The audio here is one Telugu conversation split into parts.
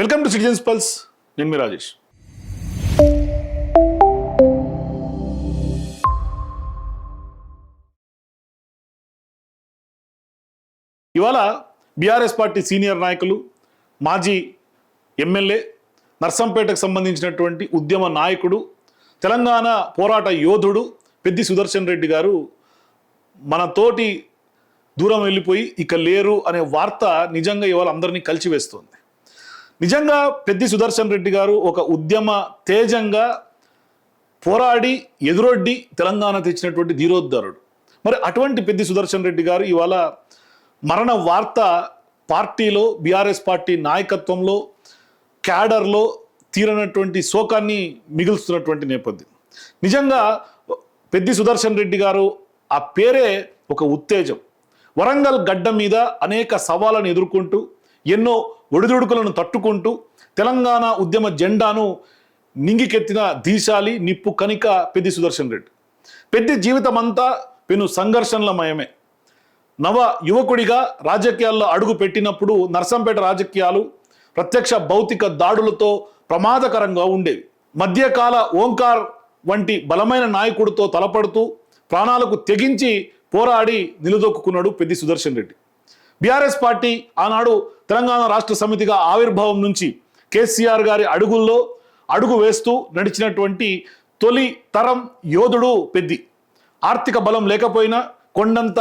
Welcome to citizens pulse. నేను మీ రాజేష్. ఇవాళ బీఆర్ఎస్ పార్టీ సీనియర్ నాయకులు, మాజీ ఎమ్మెల్యే, నర్సంపేటకు సంబంధించినటువంటి ఉద్యమ నాయకుడు, తెలంగాణ పోరాట యోధుడు పెద్ది సుదర్శన్ రెడ్డి గారు మనతోటి దూరం వెళ్ళిపోయి ఇక లేరు అనే వార్త నిజంగా ఇవాళ అందరినీ కలిచివేస్తుంది. నిజంగా పెద్ది సుదర్శన్ రెడ్డి గారు ఒక ఉద్యమ తేజంగా పోరాడి ఎదురొడ్డి తెలంగాణ తెచ్చినటువంటి ధీరోద్ధరుడు. మరి అటువంటి పెద్ది సుదర్శన్ రెడ్డి గారు ఇవాళ మరణ వార్త పార్టీలో, బీఆర్ఎస్ పార్టీ నాయకత్వంలో, క్యాడర్లో తీరనటువంటి శోకాన్ని మిగులుస్తున్నటువంటి నేపథ్యం. నిజంగా పెద్ది సుదర్శన్ రెడ్డి గారు ఆ పేరే ఒక ఉత్తేజం. వరంగల్ గడ్డ మీద అనేక సవాళ్ళను ఎదుర్కొంటూ, ఎన్నో ఒడిదుడుకులను తట్టుకుంటూ తెలంగాణ ఉద్యమ జెండాను నింగికెత్తిన దీశాలి నిప్పు కనిక పెద్ది సుదర్శన్ రెడ్డి. పెద్ది జీవితం అంతా పెను సంఘర్షణలమయమే. నవ యువకుడిగా రాజకీయాల్లో అడుగు పెట్టినప్పుడు నర్సంపేట రాజకీయాలు ప్రత్యక్ష భౌతిక దాడులతో ప్రమాదకరంగా ఉండేవి. మధ్యకాల ఓంకార్ వంటి బలమైన నాయకుడితో తలపడుతూ ప్రాణాలకు తెగించి పోరాడి నిలదొక్కున్నాడు పెద్ది సుదర్శన్ రెడ్డి. బీఆర్ఎస్ పార్టీ ఆనాడు తెలంగాణ రాష్ట్ర సమితిగా ఆవిర్భావం నుంచి కేసీఆర్ గారి అడుగుల్లో అడుగు వేస్తూ నడిచినటువంటి తొలి తరం యోధుడు పెద్ది. ఆర్థిక బలం లేకపోయినా కొండంత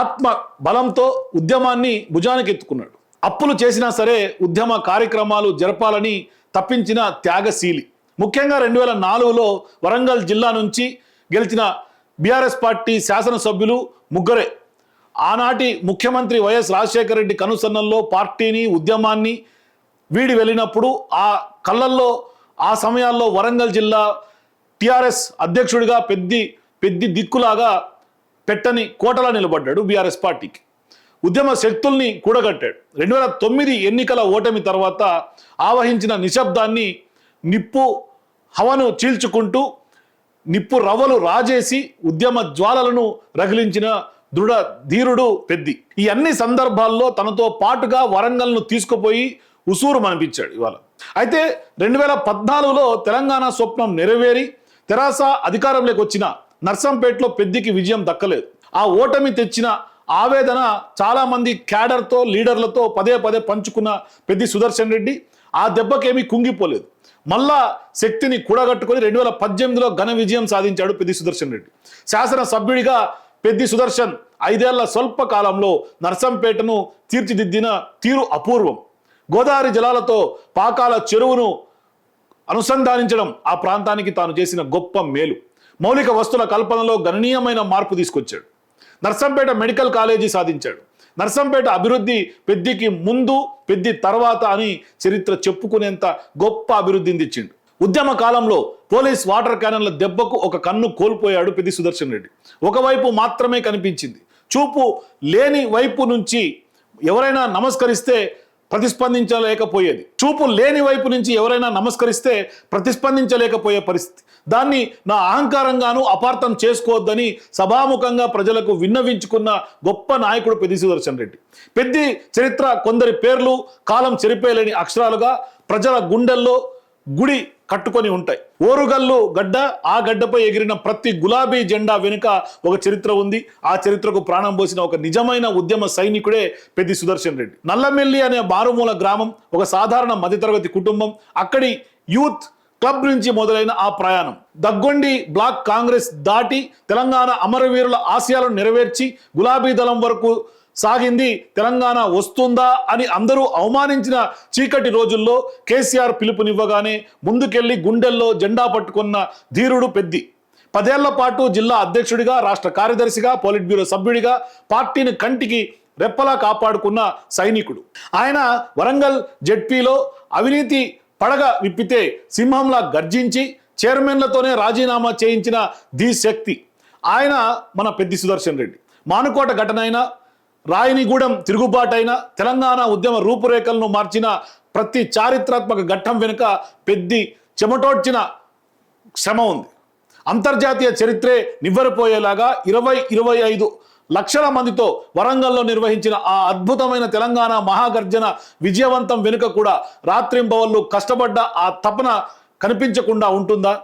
ఆత్మ బలంతో ఉద్యమాన్ని భుజానికి ఎత్తుకున్నాడు. అప్పులు చేసినా సరే ఉద్యమ కార్యక్రమాలు జరపాలని తప్పించిన త్యాగశీలి. ముఖ్యంగా 2004లో వరంగల్ జిల్లా నుంచి గెలిచిన బీఆర్ఎస్ పార్టీ శాసనసభ్యులు ముగ్గురే. ఆనాటి ముఖ్యమంత్రి వైఎస్ రాజశేఖర రెడ్డి కనుసన్నల్లో పార్టీని, ఉద్యమాన్ని వీడి వెళ్ళినప్పుడు ఆ కళ్ళల్లో ఆ సమయాల్లో వరంగల్ జిల్లా టిఆర్ఎస్ అధ్యక్షుడిగా పెద్ది దిక్కులాగా పెట్టని కోటలా నిలబడ్డాడు బీఆర్ఎస్ పార్టీకి. ఉద్యమ శక్తుల్ని కూడగట్టాడు. 2009 ఎన్నికల ఓటమి తర్వాత ఆవహించిన నిశ్శబ్దాన్ని నిప్పు హవను చీల్చుకుంటూ నిప్పు రవ్వలు రాజేసి ఉద్యమ జ్వాలలను రగిలించిన దృఢ ధీరుడు పెద్ది. ఈ అన్ని సందర్భాల్లో తనతో పాటుగా వరంగల్ను తీసుకుపోయి ఉసూరు మనిపించాడు ఇవాళ. అయితే 2014లో తెలంగాణ స్వప్నం నెరవేరి తెరాస అధికారంలోకి వచ్చిన నర్సంపేటలో పెద్దికి విజయం దక్కలేదు. ఆ ఓటమి తెచ్చిన ఆవేదన చాలా మంది క్యాడర్తో, లీడర్లతో పదే పదే పంచుకున్న పెద్ది సుదర్శన్ రెడ్డి ఆ దెబ్బకేమీ కుంగిపోలేదు. మళ్ళా శక్తిని కూడగట్టుకొని 2018లో ఘన విజయం సాధించాడు పెద్ది సుదర్శన్ రెడ్డి. శాసనసభ్యుడిగా పెద్ది సుదర్శన్ 5 ఏళ్ల స్వల్ప కాలంలో నర్సంపేటను తీర్చిదిద్దిన తీరు అపూర్వం. గోదావరి జలాలతో పాకాల చెరువును అనుసంధానించడం ఆ ప్రాంతానికి తాను చేసిన గొప్ప మేలు. మౌలిక వస్తువుల కల్పనలో గణనీయమైన మార్పు తీసుకొచ్చాడు. నర్సంపేట మెడికల్ కాలేజీ సాధించాడు. నర్సంపేట అభివృద్ధి పెద్దికి ముందు, పెద్ది తర్వాత అని చరిత్ర చెప్పుకునేంత గొప్ప అభివృద్ధిని తెచ్చిండు. ఉద్యమ కాలంలో పోలీస్ వాటర్ క్యానన్ల దెబ్బకు ఒక కన్ను కోల్పోయాడు పెద్ది సుదర్శన్ రెడ్డి. ఒకవైపు మాత్రమే కనిపించింది. చూపు లేని వైపు నుంచి ఎవరైనా నమస్కరిస్తే ప్రతిస్పందించలేకపోయేది. చూపు లేని వైపు నుంచి ఎవరైనా నమస్కరిస్తే ప్రతిస్పందించలేకపోయే పరిస్థితి. దాన్ని నా అహంకారంగాను అపార్థం చేసుకోవద్దని సభాముఖంగా ప్రజలకు విన్నవించుకున్న గొప్ప నాయకుడు పెద్ది సుదర్శన్ రెడ్డి. పెద్ది చరిత్ర కొందరి పేర్లు కాలం చెరిపేయలేని అక్షరాలుగా ప్రజల గుండెల్లో గుడి కట్టుకొని ఉంటాయి. ఓరుగల్లు గడ్డ, ఆ గడ్డపై ఎగిరిన ప్రతి గులాబీ జెండా వెనుక ఒక చరిత్ర ఉంది. ఆ చరిత్రకు ప్రాణం పోసిన ఒక నిజమైన ఉద్యమ సైనికుడే పెద్ది సుదర్శన్ రెడ్డి. నల్లమెల్లి అనే మారుమూల గ్రామం, ఒక సాధారణ మధ్యతరగతి కుటుంబం. అక్కడి యూత్ క్లబ్ నుంచి మొదలైన ఆ ప్రయాణం దగ్గొండి బ్లాక్ కాంగ్రెస్ దాటి తెలంగాణ అమరవీరుల ఆశయాలను నెరవేర్చి గులాబీ దళం వరకు సాగింది. తెలంగాణ వస్తుందా అని అందరూ అవమానించిన చీకటి రోజుల్లో కేసీఆర్ పిలుపునివ్వగానే ముందుకెళ్లి గుండెల్లో జెండా పట్టుకున్న ధీరుడు పెద్ది. 10 ఏళ్ల పాటు జిల్లా అధ్యక్షుడిగా, రాష్ట్ర కార్యదర్శిగా, పోలిట్ బ్యూరో సభ్యుడిగా పార్టీని కంటికి రెప్పలా కాపాడుకున్న సైనికుడు. ఆయన వరంగల్ జెడ్పీలో అవినీతి పడగ విప్పితే సింహంలా గర్జించి చైర్మన్లతోనే రాజీనామా చేయించిన ధీశక్తి ఆయన మన పెద్ది సుదర్శన్ రెడ్డి. మానుకోట ఘటన అయినా, రాయనిగూడెం తిరుగుబాటైన తెలంగాణ ఉద్యమ రూపురేఖలను మార్చిన ప్రతి చారిత్రాత్మక ఘట్టం వెనుక పెద్ది చెమటోడ్చిన శ్రమ ఉంది. అంతర్జాతీయ చరిత్రే నివ్వెరపోయేలాగా 20-25 లక్షల మందితో వరంగల్లో నిర్వహించిన ఆ అద్భుతమైన తెలంగాణ మహాగర్జన విజయవంతం వెనుక కూడా రాత్రింబవళ్ళు కష్టపడ్డ ఆ తపన కనిపించకుండా ఉంటుందా?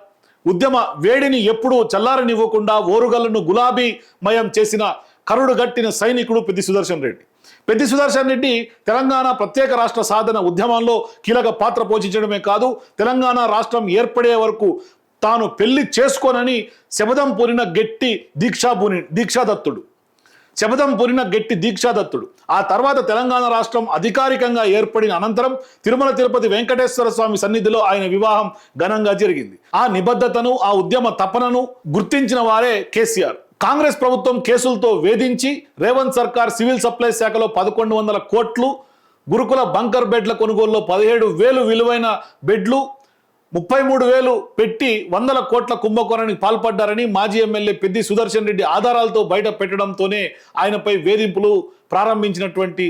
ఉద్యమ వేడిని ఎప్పుడూ చల్లారనివ్వకుండా ఓరుగల్లును గులాబీమయం చేసిన కరుడు గట్టిన సైనికుడు పెద్ది సుదర్శన్ రెడ్డి. పెద్ది సుదర్శన్ రెడ్డి తెలంగాణ ప్రత్యేక రాష్ట్ర సాధన ఉద్యమంలో కీలక పాత్ర పోషించడమే కాదు, తెలంగాణ రాష్ట్రం ఏర్పడే వరకు తాను పెళ్లి చేసుకోనని శపథం పూరిన గట్టి దీక్షాదత్తుడు. ఆ తర్వాత తెలంగాణ రాష్ట్రం అధికారికంగా ఏర్పడిన అనంతరం తిరుమల తిరుపతి వెంకటేశ్వర స్వామి సన్నిధిలో ఆయన వివాహం ఘనంగా జరిగింది. ఆ నిబద్ధతను, ఆ ఉద్యమ తపనను గుర్తించిన వారే కేసీఆర్. కాంగ్రెస్ ప్రభుత్వం కేసులతో వేధించి రేవంత్ సర్కార్ సివిల్ సప్లై శాఖలో 1100 కోట్లు, గురుకుల బంకర్ బెడ్ల కొనుగోలులో 17,000 విలువైన బెడ్లు, 33,000 పెట్టి 100 కోట్ల కుంభకోణానికి పాల్పడ్డారని మాజీ ఎమ్మెల్యే పెద్ది సుదర్శన్ రెడ్డి ఆధారాలతో బయట పెట్టడంతోనే ఆయనపై వేధింపులు ప్రారంభించినటువంటి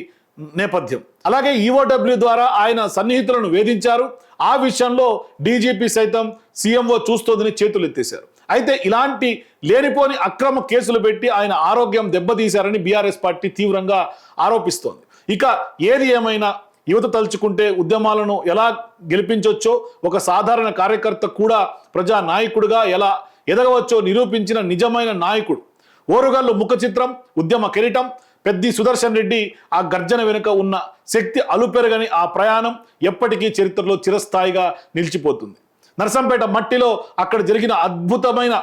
నేపథ్యం. అలాగే ఈఓడబ్ల్యూ ద్వారా ఆయన సన్నిహితులను వేధించారు. ఆ విషయంలో డీజీపీ సైతం సీఎంఓ చూస్తోందని చేతులు ఎత్తేశారు. అయితే ఇలాంటి లేనిపోని అక్రమ కేసులు పెట్టి ఆయన ఆరోగ్యం దెబ్బతీశారని బీఆర్ఎస్ పార్టీ తీవ్రంగా ఆరోపిస్తోంది. ఇక ఏది ఏమైనా యువత తలుచుకుంటే ఉద్యమాలను ఎలా గెలిపించవచ్చో, ఒక సాధారణ కార్యకర్త కూడా ప్రజా నాయకుడిగా ఎలా ఎదగవచ్చో నిరూపించిన నిజమైన నాయకుడు. ఓరుగల్లు ముఖ చిత్రం, ఉద్యమ కిరీటం పెద్ది సుదర్శన్ రెడ్డి. ఆ గర్జన వెనుక ఉన్న శక్తి అలుపెరగని ఆ ప్రయాణం ఎప్పటికీ చరిత్రలో చిరస్థాయిగా నిలిచిపోతుంది. నర్సంపేట మట్టిలో అక్కడ జరిగిన అద్భుతమైన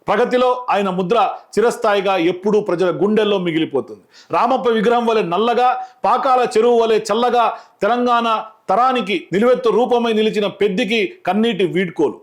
ప్రగతిలో ఆయన ముద్ర చిరస్థాయిగా ఎప్పుడూ ప్రజల గుండెల్లో మిగిలిపోతుంది. రామప్ప విగ్రహం వలె నల్లగా, పాకాల చెరువు వలె చల్లగా తెలంగాణ తరానికి నిలువెత్తు రూపమై నిలిచిన పెద్దికి కన్నీటి వీడ్కోలు.